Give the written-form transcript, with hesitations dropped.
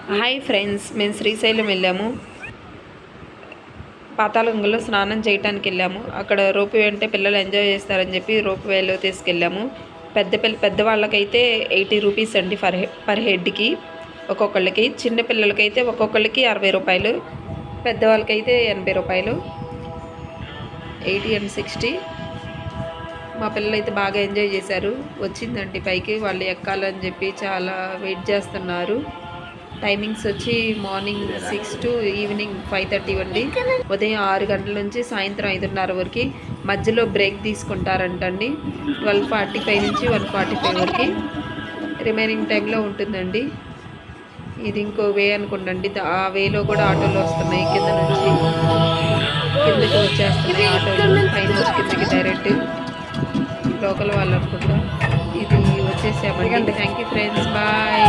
Hi friends, మేము శ్రీశైలం వెళ్ళాము. పాతాళగంగలో స్నానం చేయడానికి వెళ్ళాము. అక్కడ రోప్ వే అంటే పిల్లలు ఎంజాయ్ చేస్తారని చెప్పి రోప్ వేలో తీసుకెళ్ళాము. పెద్దవాళ్ళకైతే 80 రూపీస్ అండి పర్ హెడ్కి ఒక్కొక్కళ్ళకి. చిన్న పిల్లలకైతే ఒక్కొక్కళ్ళకి 60 రూపాయలు, పెద్దవాళ్ళకైతే 80 రూపాయలు. 80 and 60. మా పిల్లలు అయితే బాగా ఎంజాయ్ చేశారు. వచ్చిందండి పైకి, వాళ్ళు ఎక్కాలని చెప్పి చాలా వెయిట్ చేస్తున్నారు. టైమింగ్స్ వచ్చి మార్నింగ్ 6 to ఈవినింగ్ 5:30 అండి. ఉదయం 6 గంటల నుంచి సాయంత్రం 5:30 వరకు. మధ్యలో బ్రేక్ తీసుకుంటారంటండి. 12:45 నుంచి 1:45 వరకు రిమైనింగ్ టైంలో ఉంటుందండి. ఇది ఇంకో వే అనుకోండి. ఆ వేలో కూడా ఆటోలు వస్తున్నాయి. కింద నుంచి కిందకి వచ్చేస్తున్నాయి ఆటోలు, పైన నుంచి కిందకి డైరెక్ట్. లోకల్ వాళ్ళు అనుకుంటా. ఇది వచ్చేసామండి. Thank you friends, bye.